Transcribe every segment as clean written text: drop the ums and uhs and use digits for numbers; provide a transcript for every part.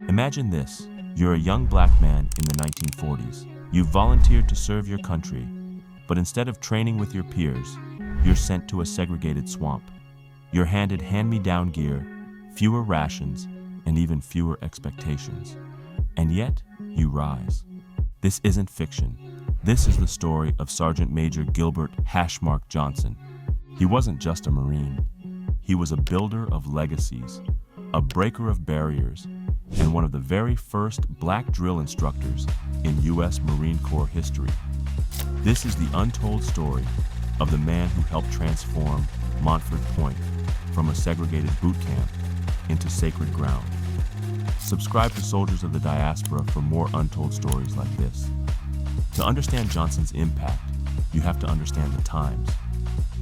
Imagine this. You're a young black man in the 1940s. You've volunteered to serve your country, but instead of training with your peers, you're sent to a segregated swamp. You're handed hand-me-down gear, fewer rations, and even fewer expectations. And yet, you rise. This isn't fiction. This is the story of Sergeant Major Gilbert Hashmark Johnson. He wasn't just a Marine. He was a builder of legacies, a breaker of barriers, and one of the very first black drill instructors in U.S. Marine Corps history. This is the untold story of the man who helped transform Montford Point from a segregated boot camp into sacred ground. Subscribe to Soldiers of the Diaspora for more untold stories like this. To understand Johnson's impact, you have to understand the times.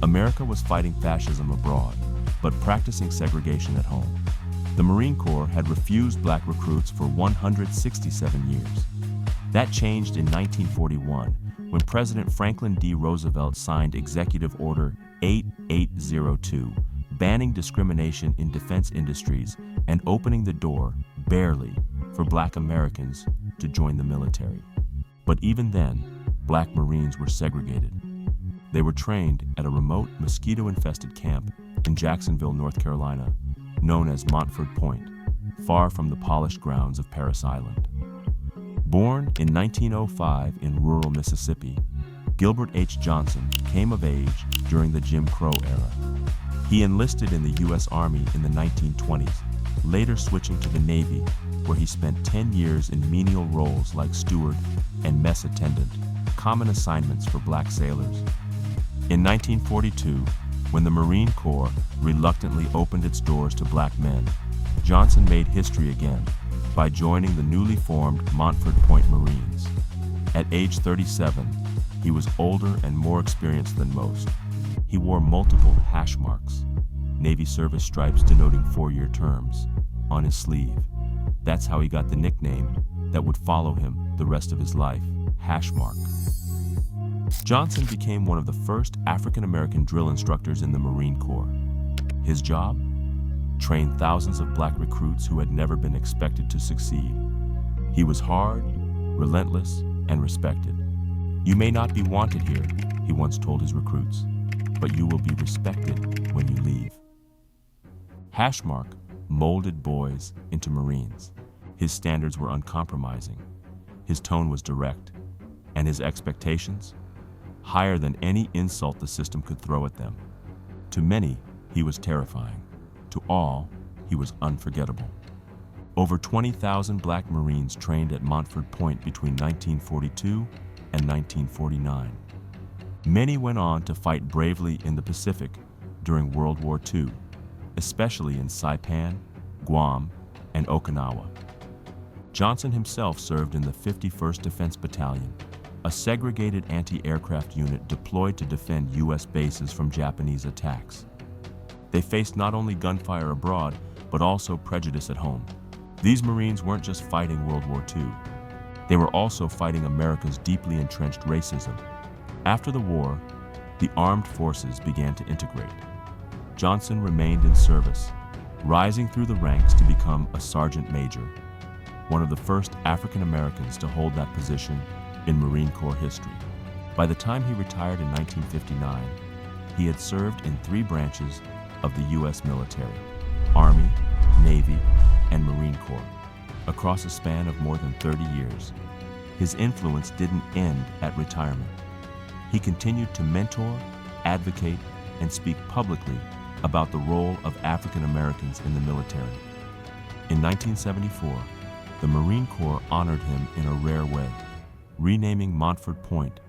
America was fighting fascism abroad, but practicing segregation at home. The Marine Corps had refused black recruits for 167 years. That changed in 1941 when President Franklin D. Roosevelt signed Executive Order 8802, banning discrimination in defense industries and opening the door, barely, for black Americans to join the military. But even then, black Marines were segregated. They were trained at a remote, mosquito-infested camp in Jacksonville, North Carolina, known as Montford Point, far from the polished grounds of Parris Island. Born in 1905 in rural Mississippi, Gilbert H. Johnson came of age during the Jim Crow era. He enlisted in the U.S. Army in the 1920s, later switching to the Navy, where he spent 10 years in menial roles like steward and mess attendant, common assignments for black sailors. In 1942, when the Marine Corps reluctantly opened its doors to black men, Johnson made history again by joining the newly formed Montford Point Marines. At age 37, he was older and more experienced than most. He wore multiple hash marks, Navy service stripes denoting 4-year terms, on his sleeve. That's how he got the nickname that would follow him the rest of his life, Hashmark. Johnson became one of the first African-American drill instructors in the Marine Corps. His job? Train thousands of black recruits who had never been expected to succeed. He was hard, relentless, and respected. "You may not be wanted here," he once told his recruits, "but you will be respected when you leave." Hashmark molded boys into Marines. His standards were uncompromising. His tone was direct, and his expectations? Higher than any insult the system could throw at them. To many, he was terrifying. To all, he was unforgettable. Over 20,000 black Marines trained at Montford Point between 1942 and 1949. Many went on to fight bravely in the Pacific during World War II, especially in Saipan, Guam, and Okinawa. Johnson himself served in the 51st Defense Battalion, a segregated anti-aircraft unit deployed to defend U.S. bases from Japanese attacks. They faced not only gunfire abroad, but also prejudice at home. These Marines weren't just fighting World War II. They were also fighting America's deeply entrenched racism. After the war, the armed forces began to integrate. Johnson remained in service, rising through the ranks to become a sergeant major, one of the first African Americans to hold that position in Marine Corps history. By the time he retired in 1959, he had served in 3 branches of the U.S. military: Army, Navy, and Marine Corps, across a span of more than 30 years. His influence didn't end at retirement. He continued to mentor, advocate, and speak publicly about the role of African Americans in the military. In 1974, the Marine Corps honored him in a rare way, renaming Montford Point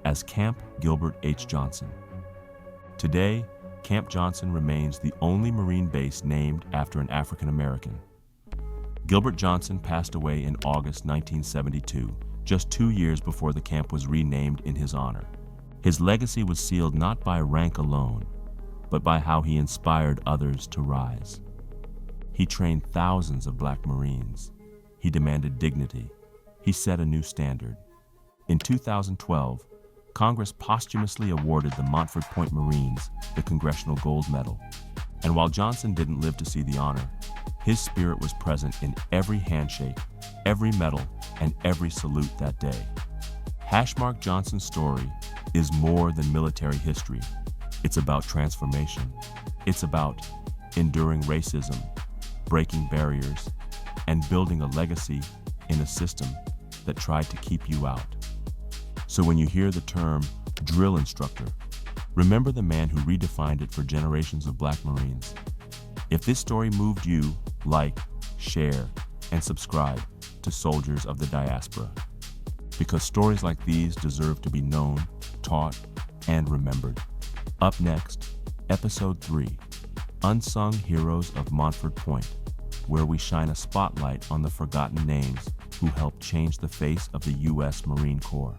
as Camp Gilbert H. Johnson. Today, Camp Johnson remains the only Marine base named after an African American. Gilbert Johnson passed away in August 1972, just 2 years before the camp was renamed in his honor. His legacy was sealed not by rank alone, but by how he inspired others to rise. He trained thousands of black Marines. He demanded dignity. He set a new standard. In 2012, Congress posthumously awarded the Montford Point Marines the Congressional Gold Medal. And while Johnson didn't live to see the honor, his spirit was present in every handshake, every medal, and every salute that day. Hashmark Johnson's story is more than military history. It's about transformation. It's about enduring racism, breaking barriers, and building a legacy in a system that tried to keep you out. So when you hear the term drill instructor, remember the man who redefined it for generations of Black Marines. If this story moved you, like, share, and subscribe to Soldiers of the Diaspora, because stories like these deserve to be known, taught, and remembered. Up next, Episode 3, Unsung Heroes of Montford Point, where we shine a spotlight on the forgotten names who helped change the face of the U.S. Marine Corps.